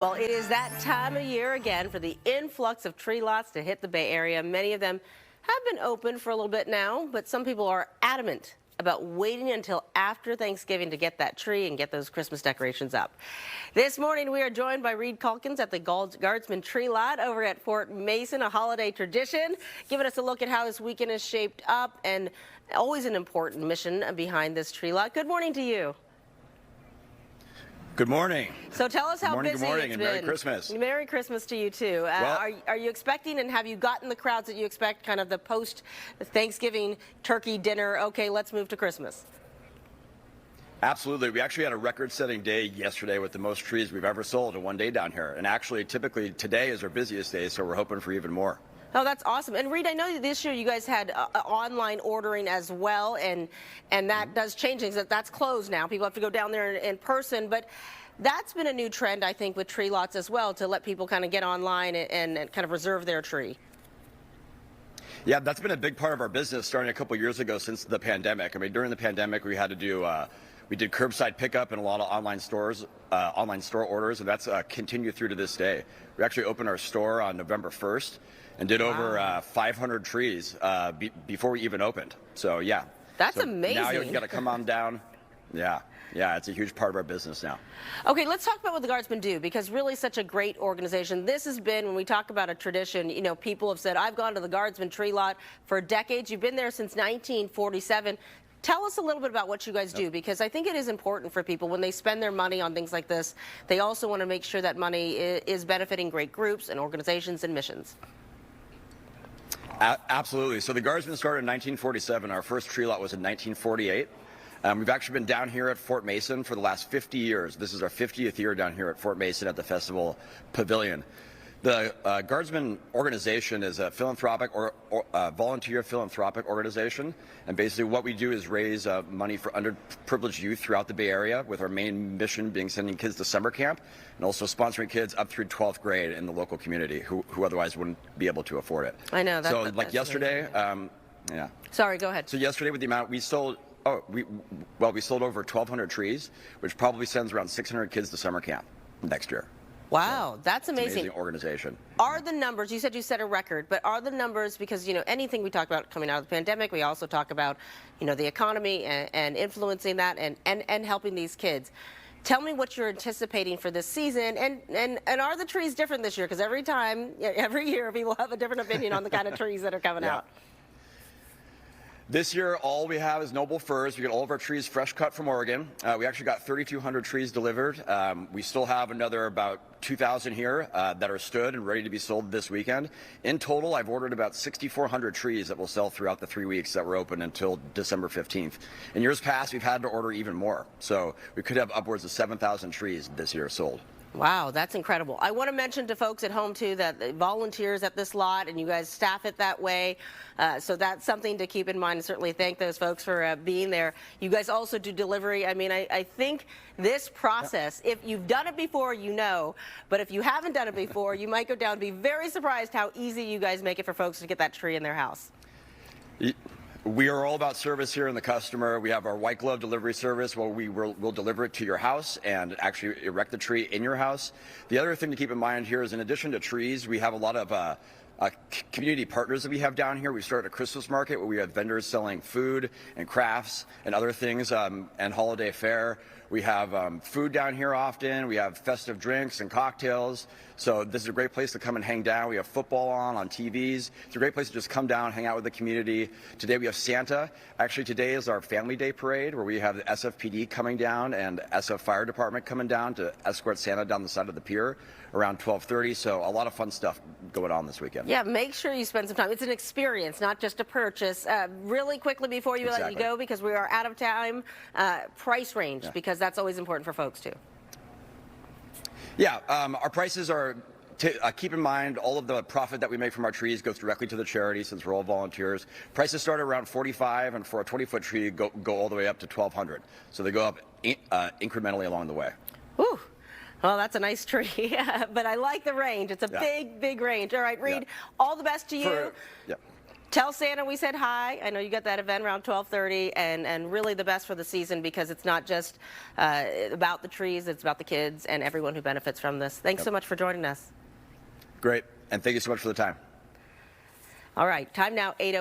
Well, it is that time of year again for the influx of tree lots to hit the Bay Area. Many of them have been open for a little bit now, but some people are adamant about waiting until after Thanksgiving to get that tree and get those Christmas decorations up. This morning, we are joined by Calkins at the Guardsmen Tree Lot over at Fort Mason, a holiday tradition, giving us a look at how this weekend is shaped up and always an important mission behind this tree lot. Good morning to you. Good morning. So tell us how busy it's been. Good morning, and Merry Christmas. Merry Christmas to you, too. Are you expecting, and have you gotten the crowds that you expect, kind of the post-Thanksgiving turkey dinner, okay, let's move to Christmas? Absolutely. We actually had a record-setting day yesterday with the most trees we've ever sold in one day down here. And actually, typically, today is our busiest day, so we're hoping for even more. Oh, that's awesome. And Reed, I know this year you guys had online ordering as well, and that does change things. That's closed now. People have to go down there in person, but that's been a new trend, I think, with tree lots as well, to let people kind of get online and kind of reserve their tree. Yeah, that's been a big part of our business starting a couple years ago since the pandemic. I mean, during the pandemic, we had to do we did curbside pickup and a lot of online store orders, and that's continued through to this day. We actually opened our store on November 1st and did over 500 trees before we even opened. So yeah, that's amazing. Now you got to come on down. Yeah, it's a huge part of our business now. Okay, let's talk about what the Guardsmen do, because really such a great organization. This has been, when we talk about a tradition, you know, people have said, I've gone to the Guardsmen Tree Lot for decades. You've been there since 1947. Tell us a little bit about what you guys do, because I think it is important for people when they spend their money on things like this. They also want to make sure that money is benefiting great groups and organizations and missions. Absolutely. So the Guardsmen started in 1947. Our first tree lot was in 1948. We've actually been down here at Fort Mason for the last 50 years. This is our 50th year down here at Fort Mason at the Festival Pavilion. The Guardsman organization is a philanthropic or volunteer philanthropic organization, and basically what we do is raise money for underprivileged youth throughout the Bay Area, with our main mission being sending kids to summer camp and also sponsoring kids up through 12th grade in the local community who otherwise wouldn't be able to afford it. I know. So like yesterday, yeah. Sorry, go ahead. So yesterday, with the amount we sold, we sold over 1,200 trees, which probably sends around 600 kids to summer camp next year. Wow, that's amazing. It's an amazing organization. Are the numbers, you said you set a record, but are the numbers, because, you know, anything we talk about coming out of the pandemic, we also talk about, you know, the economy and influencing that and helping these kids. Tell me what you're anticipating for this season, and are the trees different this year? Because every year, people have a different opinion on the kind of trees that are coming out. This year, all we have is noble firs. We get all of our trees fresh cut from Oregon. We actually got 3,200 trees delivered. We still have another about 2,000 here that are stood and ready to be sold this weekend. In total, I've ordered about 6,400 trees that will sell throughout the 3 weeks that we're open until December 15th. In years past, we've had to order even more. So we could have upwards of 7,000 trees this year sold. Wow, that's incredible. I want to mention to folks at home, too, that the volunteers at this lot, and you guys staff it that way, so that's something to keep in mind, and certainly thank those folks for being there. You guys also do delivery. I mean, I think this process, if you've done it before, you know, but if you haven't done it before, you might go down and be very surprised how easy you guys make it for folks to get that tree in their house. We are all about service here in the customer. We have our white glove delivery service where we'll deliver it to your house and actually erect the tree in your house. The other thing to keep in mind here is, in addition to trees, we have a lot of community partners that we have down here. We started a Christmas market where we have vendors selling food and crafts and other things, and holiday fare. We have food down here often. We have festive drinks and cocktails. So this is a great place to come and hang down. We have football on TVs. It's a great place to just come down, hang out with the community. Today we have Santa. Actually, today is our Family Day Parade, where we have the SFPD coming down and SF Fire Department coming down to escort Santa down the side of the pier around 12:30. So a lot of fun stuff going on this weekend. Yeah, make sure you spend some time. It's an experience, not just a purchase. Really quickly before you let you go, because we are out of time, price range, because that's always important for folks too. Yeah, our prices are, keep in mind, all of the profit that we make from our trees goes directly to the charity, since we're all volunteers. Prices start around $45, and for a 20-foot tree, go all the way up to $1,200. So they go up incrementally along the way. Whew. Well, that's a nice tree, but I like the range. It's a big, big range. All right, Reed, all the best to you. Tell Santa we said hi. I know you got that event around 12:30, and really the best for the season, because it's not just about the trees, it's about the kids and everyone who benefits from this. Thanks so much for joining us. Great, and thank you so much for the time. All right, time now, 8:08.